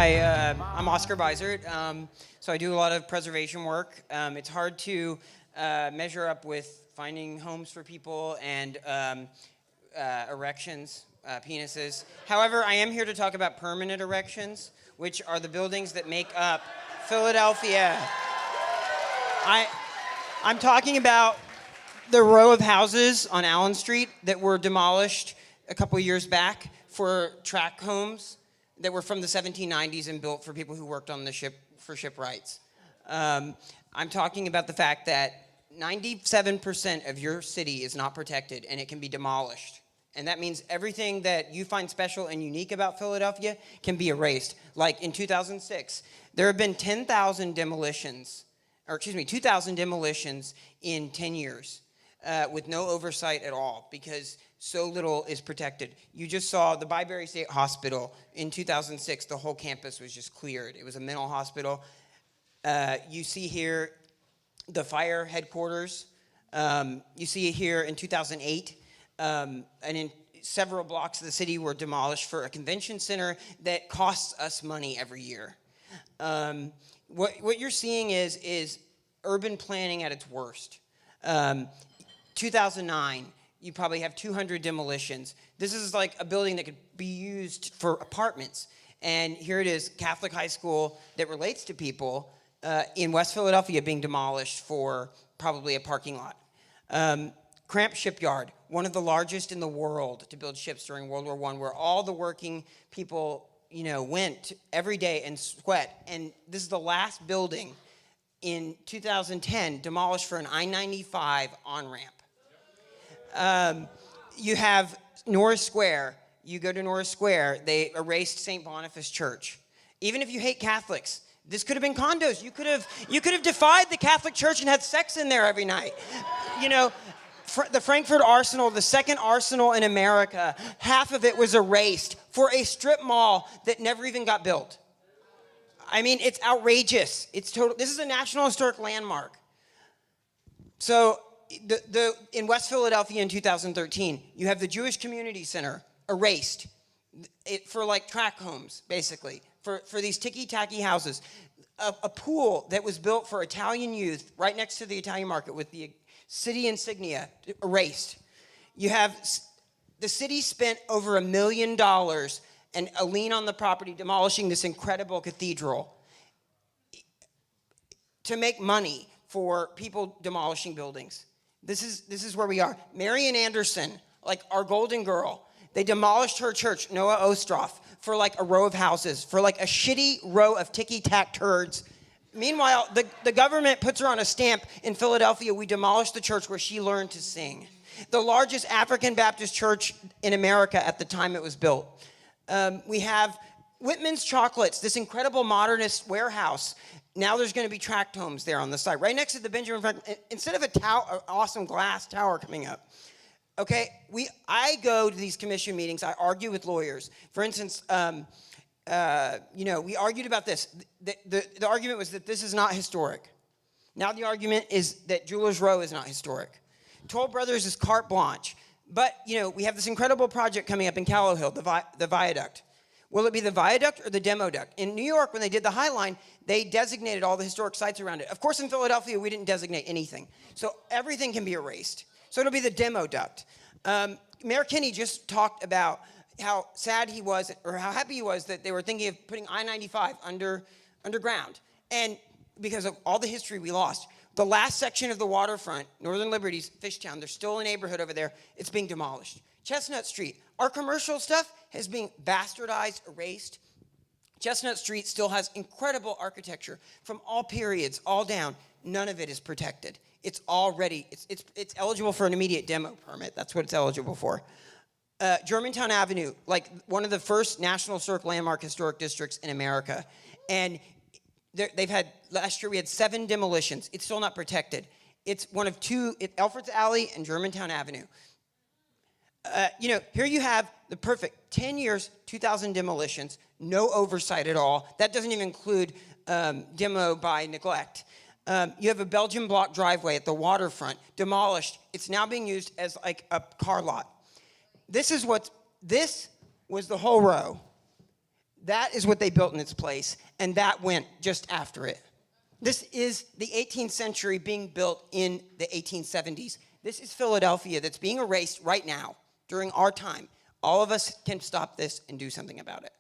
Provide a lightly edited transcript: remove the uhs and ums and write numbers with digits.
Hi, I'm Oscar Beisert. So I do a lot of preservation work. It's hard to measure up with finding homes for people and erections, penises. However, I am here to talk about permanent erections, which are the buildings that make up Philadelphia. I'm talking about the row of houses on Allen Street that were demolished a couple years back for tract homes that were from the 1790s and built for people who worked on the ship for shipwrights. I'm talking about the fact that 97% of your city is not protected and it can be demolished. And that means everything that you find special and unique about Philadelphia can be erased. Like in 2006, there have been 2,000 demolitions in 10 years with no oversight at all because so little is protected. You just saw the Byberry State Hospital in 2006. The whole campus was just cleared. It was a mental hospital. You see here the fire headquarters. You see it here in 2008. And in several blocks of the city were demolished for a convention center that costs us money every year. What you're seeing is urban planning at its worst. 2009, you probably have 200 demolitions. This is like a building that could be used for apartments. And here it is, Catholic high school that relates to people in West Philadelphia being demolished for probably a parking lot. Cramp Shipyard, one of the largest in the world to build ships during World War I, where all the working people, went every day and sweat. And this is the last building in 2010 demolished for an I-95 on-ramp. You have Norris Square. You go to Norris Square, they erased St. Boniface Church. Even if you hate Catholics, this could have been condos. You could have defied the Catholic Church and had sex in there every night. The Frankfurt Arsenal, the second arsenal in America, half of it was erased for a strip mall that never even got built. I mean, it's outrageous. It's total. This is a National Historic Landmark. So in West Philadelphia in 2013, you have the Jewish Community Center erased for like tract homes, basically, for these ticky-tacky houses. A pool that was built for Italian youth right next to the Italian market with the city insignia erased. You have the city spent over $1 million and a lien on the property demolishing this incredible cathedral to make money for people demolishing buildings. This is where we are. Marian Anderson, like our golden girl, they demolished her church, Noah Ostroff, for like a row of houses, for like a shitty row of ticky-tack turds. Meanwhile, the government puts her on a stamp in Philadelphia. We demolished the church where she learned to sing. The largest African Baptist church in America at the time it was built. We have Whitman's Chocolates, this incredible modernist warehouse. Now there's going to be tract homes there on the side, right next to the Benjamin Franklin. Instead of an awesome glass tower coming up. Okay, I go to these commission meetings. I argue with lawyers. For instance, we argued about this. The argument was that this is not historic. Now the argument is that Jewelers Row is not historic. Toll Brothers is carte blanche. But, we have this incredible project coming up in Callow Hill, the viaduct. Will it be the viaduct or the demo duct? In New York, when they did the High Line, they designated all the historic sites around it. Of course, in Philadelphia, we didn't designate anything. So everything can be erased. So it'll be the demo duct. Mayor Kinney just talked about how sad he was, or how happy he was that they were thinking of putting I-95 underground. And because of all the history we lost. The last section of the waterfront, Northern Liberties, Fishtown, there's still a neighborhood over there. It's being demolished. Chestnut Street, our commercial stuff has been bastardized, erased. Chestnut Street still has incredible architecture from all periods, all down. None of it is protected. It's already, it's eligible for an immediate demo permit. That's what it's eligible for. Germantown Avenue, like one of the first National Historic Landmark historic districts in America. And last year we had 7 demolitions. It's still not protected. It's one of 2, Alfred's Alley and Germantown Avenue. Here you have the perfect 10 years, 2,000 demolitions, no oversight at all. That doesn't even include demo by neglect. You have a Belgian block driveway at the waterfront, demolished. It's now being used as like a car lot. This was the whole row. That is what they built in its place, and that went just after it. This is the 18th century being built in the 1870s. This is Philadelphia that's being erased right now during our time. All of us can stop this and do something about it.